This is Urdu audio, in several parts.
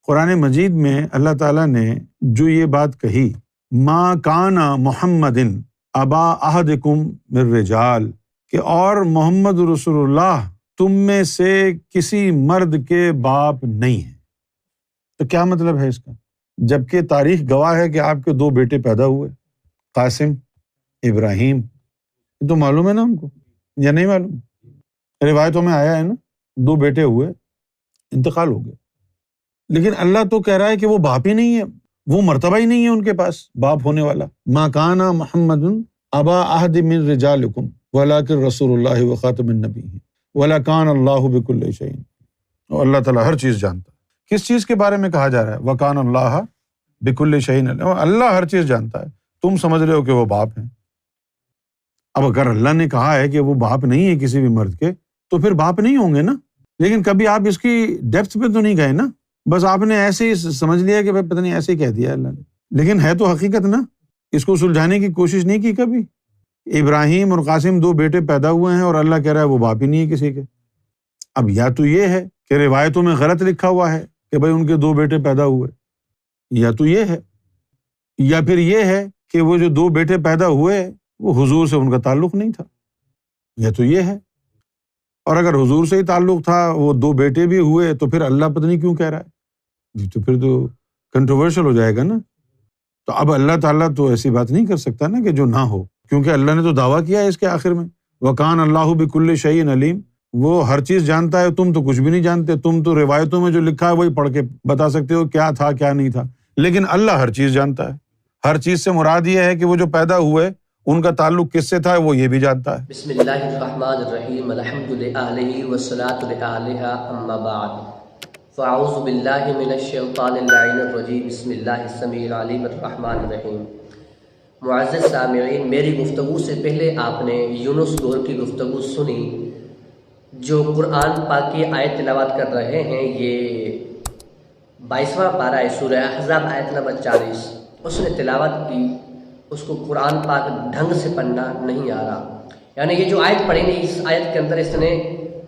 قرآن مجید میں اللہ تعالیٰ نے جو یہ بات کہی، ما کان محمد ابا احدکم من الرجال، کہ اور محمد رسول اللہ تم میں سے کسی مرد کے باپ نہیں ہے، تو کیا مطلب ہے اس کا؟ جبکہ تاریخ گواہ ہے کہ آپ کے 2 بیٹے پیدا ہوئے، قاسم، ابراہیم، یہ تو معلوم ہے نا ہم کو، یا نہیں معلوم؟ روایتوں میں آیا ہے نا، 2 بیٹے ہوئے، انتقال ہو گیا، لیکن اللہ تو کہہ رہا ہے کہ وہ باپ ہی نہیں ہے، وہ مرتبہ ہی نہیں ہے ان کے پاس باپ ہونے والا۔ ما کان محمد ابا احد من رجالکم ولکن رسول اللہ وخاتم النبیین ولکان اللہ بکل شیء، اور اللہ تعالیٰ ہر چیز جانتا ہے۔ کس چیز کے بارے میں کہا جا رہا ہے؟ وکان اللہ بکل شیء، اللہ ہر چیز جانتا ہے، تم سمجھ رہے ہو کہ وہ باپ ہیں۔ اب اگر اللہ نے کہا ہے کہ وہ باپ نہیں ہے کسی بھی مرد کے، تو پھر باپ نہیں ہوں گے نا، لیکن کبھی آپ اس کی ڈیپتھ پہ تو نہیں گئے نا، بس آپ نے ایسے ہی سمجھ لیا کہ پتہ نہیں ایسے ہی کہہ دیا اللہ نے، لیکن ہے تو حقیقت نا، اس کو سلجھانے کی کوشش نہیں کی کبھی۔ ابراہیم اور قاسم 2 بیٹے پیدا ہوئے ہیں اور اللہ کہہ رہا ہے وہ باپ ہی نہیں ہے کسی کے۔ اب یا تو یہ ہے کہ روایتوں میں غلط لکھا ہوا ہے کہ بھائی ان کے 2 بیٹے پیدا ہوئے، یا تو یہ ہے، یا پھر یہ ہے کہ وہ جو 2 بیٹے پیدا ہوئے وہ حضور سے ان کا تعلق نہیں تھا، یا تو یہ ہے۔ اور اگر حضور سے ہی تعلق تھا، وہ 2 بیٹے بھی ہوئے، تو پھر اللہ پتہ نہیں کیوں کہہ رہا ہے، تو پھر تو کنٹروورشل ہو جائے گا نا۔ تو اب اللہ تعالیٰ تو ایسی بات نہیں کر سکتا نا کہ جو نہ ہو، کیونکہ اللہ نے تو دعویٰ کیا ہے اس کے آخر میں، وَكَانَ اللَّهُ بِكُلِّ شَيْءٍ عَلِيمٌ، وہ ہر چیز جانتا ہے، تم تو کچھ بھی نہیں جانتے، تم تو روایتوں میں جو لکھا ہے وہی پڑھ کے بتا سکتے ہو کیا تھا کیا نہیں تھا، لیکن اللہ ہر چیز جانتا ہے۔ ہر چیز سے مراد یہ ہے کہ وہ جو پیدا ہوئے ان کا تعلق کس سے تھا وہ یہ بھی جانتا ہے۔ بسم اللہ الرحمن الرحیم، الحمد للہ والصلاۃ للہ، اما بعد، فاعوذ باللہ من الشیطان اللعین الرجیم، بسم اللہ السمیع العلیم الرحمن الرحیم۔ معزز سامعین، میری گفتگو سے پہلے آپ نے یونس گور کی گفتگو سنی، جو قرآن پاک کی آیت تلاوت کر رہے ہیں، یہ 22واں پارہ ہے سورہ احزاب، آیت نمبر 40۔ اس نے تلاوت کی، اس کو قرآن پاک ڈھنگ سے پڑھنا نہیں آ رہا، یعنی یہ جو آیت پڑھی نا، اس آیت کے اندر اس نے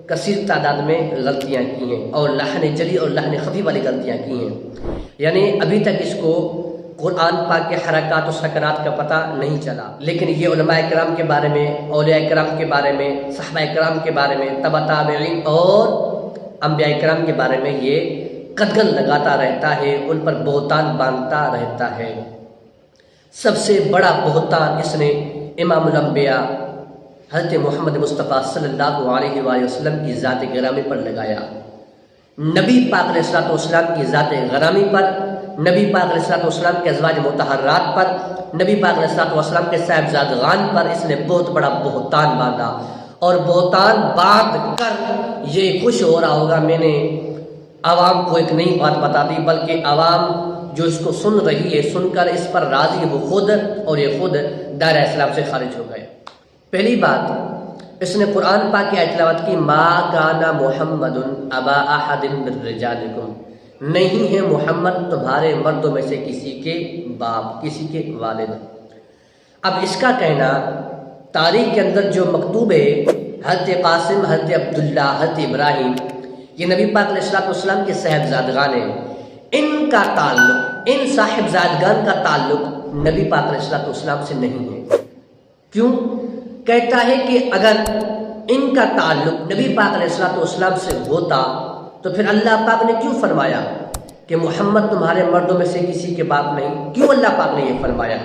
کثیر تعداد میں غلطیاں کی ہیں، اور لحن جلی اور لحن خفی والی غلطیاں کی ہیں، یعنی ابھی تک اس کو قرآن پاک کے حرکات و سکنات کا پتہ نہیں چلا۔ لیکن یہ علماء کرام کے بارے میں، اولیاء کرام کے بارے میں، صحابہ کرام کے بارے میں، تبع تابعین اور انبیاء کرام کے بارے میں یہ قدغن لگاتا رہتا ہے، ان پر بہتان باندھتا رہتا ہے۔ سب سے بڑا بہتان اس نے امام الانبیاء حضرت محمد مصطفیٰ صلی اللہ علیہ وآلہ وسلم کی ذات گرامی پر لگایا، نبی پاک علیہ الصلوۃ والسلام کی ذات گرامی پر، نبی پاک علیہ الصلوۃ والسلام کے ازواج مطہرات پر، نبی پاک علیہ الصلوۃ والسلام کے صاحبزادگان پر اس نے بہت بڑا بہتان باندھا، اور بہتان باندھ کر یہ خوش ہو رہا ہوگا میں نے عوام کو ایک نئی بات بتا دی، بلکہ عوام جو اس کو سن رہی ہے، سن کر اس پر راضی وہ خود، اور یہ خود دائرہ اسلام سے خارج ہو گئے۔ پہلی بات، اس نے قرآن پاک کی آیت تلاوت کی، ما کان محمد ابا احد من رجالکم، نہیں ہے محمد تمہارے مردوں میں سے کسی کے باپ، کسی کے والد۔ اب اس کا کہنا تاریخ کے اندر جو مکتوب ہے، حضرت قاسم، حضرت عبداللہ، حضرت ابراہیم، یہ نبی پاک علیہ الصلوۃ والسلام کے صاحبزادگان ہیں، ان کا تعلق، ان صاحبزادگان کا تعلق نبی پاک علیہ الصلوۃ والسلام سے نہیں ہے۔ کیوں؟ کہتا ہے کہ اگر ان کا تعلق نبی پاک علیہ الصلوۃ والسلام سے ہوتا تو پھر اللہ پاک نے کیوں فرمایا کہ محمد تمہارے مردوں میں سے کسی کے باپ نہیں؟ کیوں اللہ پاک نے یہ فرمایا؟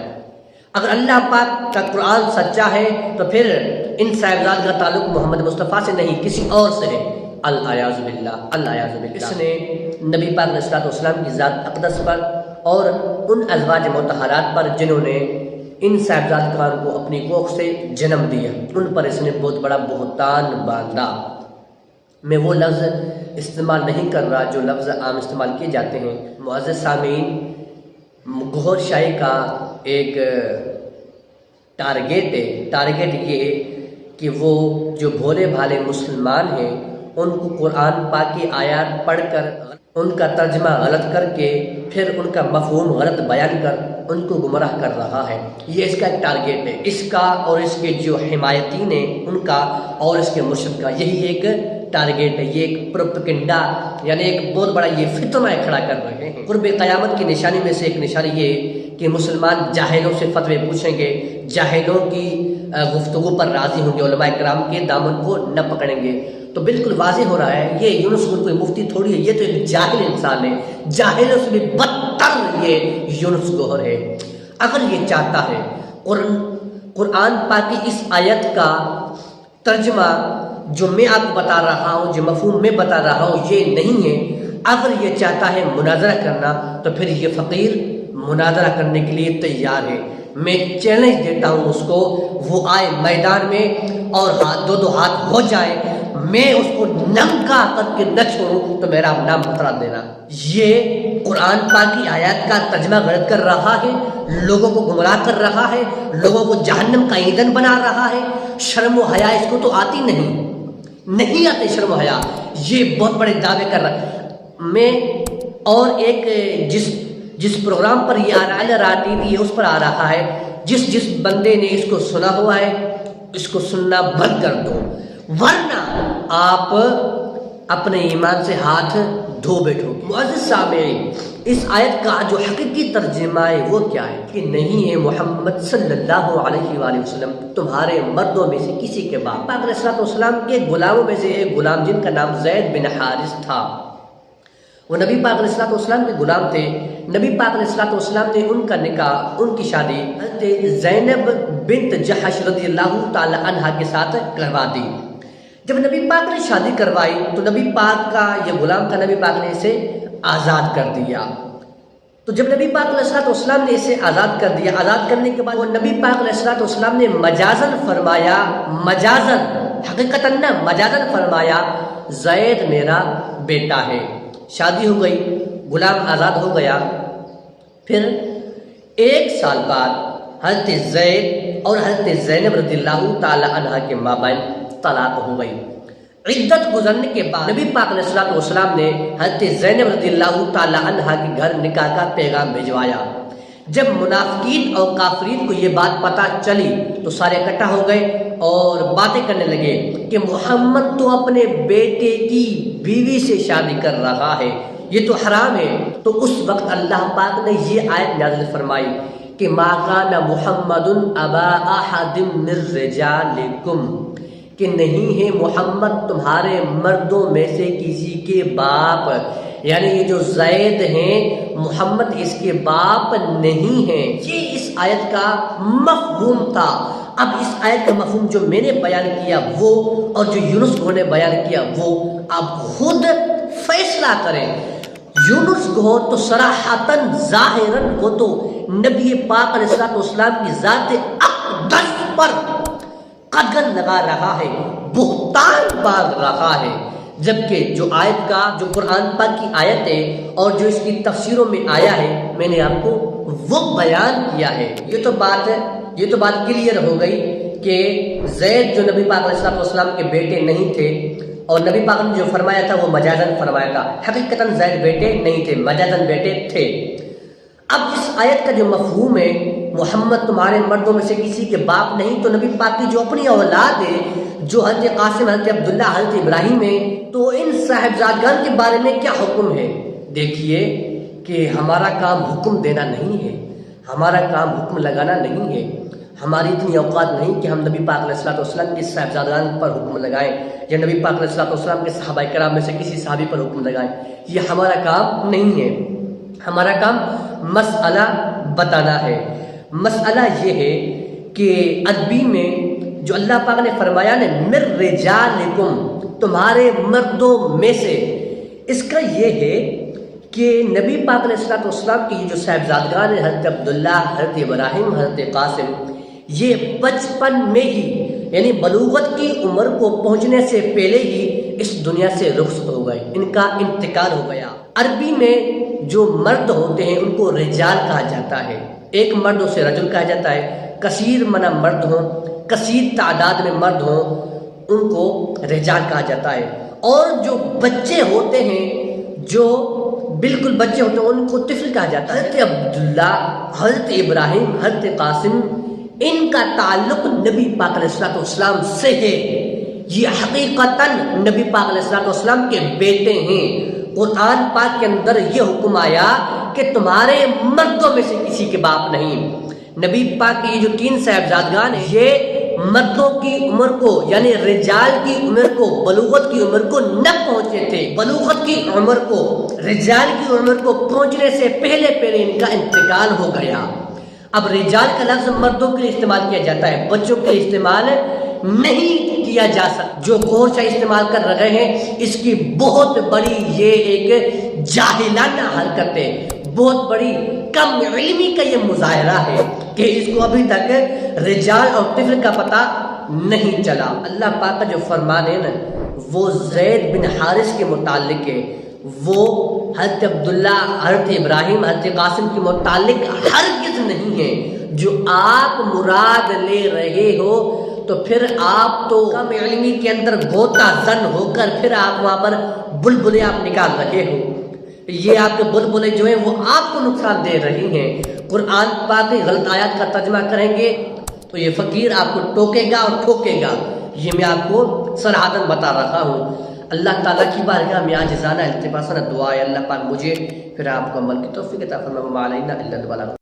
اگر اللہ پاک کا قرآن سچا ہے تو پھر ان صاحبزاد کا تعلق محمد مصطفیٰ سے نہیں، کسی اور سے ہے۔ العیاذ باللہ، العیاذ باللہ۔ اس نے نبی پاک علیہ الصلوۃ والسلام کی ذات اقدس پر اور ان ازواج مطہرات پر جنہوں نے ان صاحبزادگان کو اپنی کوکھ سے جنم دیا، ان پر اس نے بہت بڑا بہتان باندھا۔ میں وہ لفظ استعمال نہیں کر رہا جو لفظ عام استعمال کیے جاتے ہیں۔ معزز سامعین، گوھر شاہی کا ایک ٹارگیٹ ہے، ٹارگیٹ یہ ہے کہ وہ جو بھولے بھالے مسلمان ہیں ان کو قرآن پاک کی آیات پڑھ کر ان کا ترجمہ غلط کر کے پھر ان کا مفہوم غلط بیان کر ان کو گمراہ کر رہا ہے۔ یہ اس کا ایک ٹارگیٹ ہے، اس کا اور اس کے جو حمایتین ہیں ان کا اور اس کے مرشد کا، یہی ایک ٹارگیٹ ہے، یہ ایک پروپیگنڈا یعنی ایک بہت بڑا یہ فتنہ کھڑا کر رہے ہیں۔ قرب قیامت کی نشانی میں سے ایک نشانی یہ کہ مسلمان جاہلوں سے فتوے پوچھیں گے، جاہلوں کی گفتگو پر راضی ہوں گے، علماء کرام کے دامن کو نہ پکڑیں گے۔ تو بالکل واضح ہو رہا ہے یہ یونس کوئی مفتی تھوڑی ہے، یہ تو ایک جاہل انسان ہے، جاہلوں سے بھی بدتر یہ یونس گوہر ہے۔ اگر یہ چاہتا ہے قرآن پاک کی اس آیت کا ترجمہ جو میں آپ کو بتا رہا ہوں، جو مفہوم میں بتا رہا ہوں یہ نہیں ہے، اگر یہ چاہتا ہے مناظرہ کرنا تو پھر یہ فقیر مناظرہ کرنے کے لیے تیار ہے۔ میں چیلنج دیتا ہوں اس کو، وہ آئے میدان میں اور دو ہاتھ ہو جائے، میں اس کو ننگا کر کے نہ چھوڑوں تو میرا نام بتلا دینا۔ یہ قرآن پاک کی آیات کا ترجمہ غلط کر رہا ہے، لوگوں کو گمراہ کر رہا ہے، لوگوں کو جہنم کا ایندھن بنا رہا ہے۔ شرم و حیا اس کو تو آتی نہیں آتے شرم و حیا، یہ بہت بڑے دعوے کر رہا ہے۔ میں اور ایک جس پروگرام پر یہ آ رہا ٹی وی اس پر آ رہا ہے، جس بندے نے اس کو سنا ہوا ہے اس کو سننا بند کر دو، ورنہ آپ اپنے ایمان سے ہاتھ دھو بیٹھو۔ معزز سامعین، اس آیت کا جو حقیقی ترجمہ ہے وہ کیا ہے کہ نہیں ہے محمد صلی اللہ علیہ وآلہ وسلم تمہارے مردوں میں سے کسی کے باپ۔ پاک علیہ السلام کے غلاموں میں سے ایک غلام جن کا نام زید بن حارث تھا، وہ نبی پاک علیہ السلام کے غلام تھے۔ نبی پاک علیہ السلام نے ان کا نکاح، ان کی شادی حضرت زینب بنت جحش رضی اللہ تعالی عنہا کے ساتھ کروا دی۔ جب نبی پاک نے شادی کروائی تو نبی پاک کا یہ غلام تھا، نبی پاک نے اسے آزاد کر دیا۔ تو جب نبی پاک علیہ السلام نے اسے آزاد کر دیا، آزاد کرنے کے بعد وہ نبی پاک علیہ السلام نے مجازن فرمایا، مجازن حقیقتاً نہ مجازن فرمایا زید میرا بیٹا ہے۔ شادی ہو گئی، غلام آزاد ہو گیا۔ پھر 1 سال بعد حضرت زید اور حضرت زینب رضی اللہ تعالی عنہ کے مابین طلاق ہو گئی۔ عدت گزرنے کے بعد نبی پاک علیہ السلام نے حضرت زینب رضی اللہ تعالی عنہ کے گھر نکاح کا پیغام بھجوایا۔ جب منافقین اور کافرین کو یہ بات پتہ چلی تو سارے اکٹھا ہو گئے اور باتیں کرنے لگے کہ محمد تو اپنے بیٹے کی بیوی سے شادی کر رہا ہے، یہ تو حرام ہے۔ تو اس وقت اللہ پاک نے یہ آیت نازل فرمائی کہ ما کان محمد ابا احد من رجالکم، کہ نہیں ہے محمد تمہارے مردوں میں سے کسی کے باپ، یعنی یہ جو زید ہیں محمد اس کے باپ نہیں ہیں۔ یہ اس آیت کا مفہوم تھا۔ اب اس آیت کا مفہوم جو میں نے بیان کیا وہ اور جو یونس گوہر نے بیان کیا وہ آپ خود فیصلہ کریں۔ یونس گوہر تو صراحتاً ظاہراً وہ تو نبی پاک علیہ السلام کی ذات اقدس پر قدغن لگا رہا ہے، بہتان باندھ رہا ہے، جبکہ جو آیت کا جو قرآن پاک کی آیت ہے اور جو اس کی تفسیروں میں آیا ہے میں نے آپ کو وہ بیان کیا ہے۔ یہ تو بات کلیئر ہو گئی کہ زید جو نبی پاک علیہ السلام کے بیٹے نہیں تھے، اور نبی پاک نے جو فرمایا تھا وہ مجازن فرمایا تھا، حقیقتاً زید بیٹے نہیں تھے، مجازن بیٹے تھے۔ اب اس آیت کا جو مفہوم ہے محمد تمہارے مردوں میں سے کسی کے باپ نہیں، تو نبی پاک کی جو اپنی اولاد ہے جو حضرت قاسم، حضرت عبداللہ، حضرت ابراہیم ہے، تو ان صاحبزادگان کے بارے میں کیا حکم ہے؟ دیکھیے کہ ہمارا کام حکم دینا نہیں ہے، ہمارا کام حکم لگانا نہیں ہے، ہماری اتنی اوقات نہیں کہ ہم نبی پاک علیہ السلام کے صاحبزادگان پر حکم لگائیں یا نبی پاک علیہ السلام کے صحابہ کرام میں سے کسی صحابی پر حکم لگائیں، یہ ہمارا کام نہیں ہے۔ ہمارا کام مسئلہ بتانا ہے۔ مسئلہ یہ ہے کہ عربی میں جو اللہ پاک نے فرمایا نا مر رجالکم، تمہارے مردوں میں سے، اس کا یہ ہے کہ نبی پاک علیہ السلام کی جو صاحبزادگان ہیں حضرت عبداللہ، حضرت ابراہیم، حضرت قاسم، یہ بچپن میں ہی یعنی بلوغت کی عمر کو پہنچنے سے پہلے ہی اس دنیا سے رخصت ہو گئے، ان کا انتقال ہو گیا۔ عربی میں جو مرد ہوتے ہیں ان کو رجال کہا جاتا ہے، ایک مرد اسے رجل کہا جاتا ہے، کثیر منع مرد ہوں، کثیر تعداد میں مرد ہوں ان کو رجال کہا جاتا ہے۔ اور جو بچے ہوتے ہیں، جو بالکل بچے ہوتے ہیں، ان کو طفل کہا جاتا ہے۔ حضرت عبداللہ، حضرت ابراہیم، حضرت قاسم، ان کا تعلق نبی پاک علیہ السلام سے ہے، یہ حقیقتاً نبی پاک علیہ السلام کے بیٹے ہیں۔ قرآن پاک کے اندر یہ حکم آیا کہ تمہارے مردوں میں سے کسی کے باپ نہیں۔ نبی پاک کے یہ جو 3 صاحبزادگان ہیں، یہ مردوں کی عمر کو یعنی رجال کی عمر کو، بلوغت کی عمر کو نہ پہنچے تھے۔ بلوغت کی عمر کو، رجال کی عمر کو پہنچنے سے پہلے ان کا انتقال ہو گیا۔ اب رجال کا لفظ مردوں کے لیے استعمال کیا جاتا ہے، بچوں کے لیے استعمال نہیں کیا جا سکتا۔ جو کوشش استعمال کر رہے ہیں اس کی بہت بڑی یہ ایک جاہلانہ حرکت ہے، بہت بڑی کم علمی کا یہ مظاہرہ ہے کہ اس کو ابھی تک رجال اور طفل کا پتہ نہیں چلا۔ اللہ پاک کا جو فرمان ہے نا وہ زید بن حارث کے متعلق ہے، وہ حضرت عبداللہ، حضرت ابراہیم، حضرت قاسم کے متعلق ہرگز نہیں ہے۔ جو آپ مراد لے رہے ہو تو پھر آپ تو کم علمی کے اندر غوطہ زن ہو کر پھر آپ وہاں پر بلبلے آپ نکال رہے ہو۔ یہ آپ کے بلبلے جو ہیں وہ آپ کو نقصان دے رہی ہیں۔ قرآن پاک کی غلط آیات کا ترجمہ کریں گے تو یہ فقیر آپ کو ٹوکے گا اور ٹھوکے گا، یہ میں آپ کو صراحتاً بتا رہا ہوں۔ اللہ تعالیٰ کی بارگاہ میں عاجزانہ التماسانہ دعا ہے، اللہ پاک مجھے پھر آپ کو عمل کی توفیق عطا فرمائے۔ وما علینا الا البلاغ۔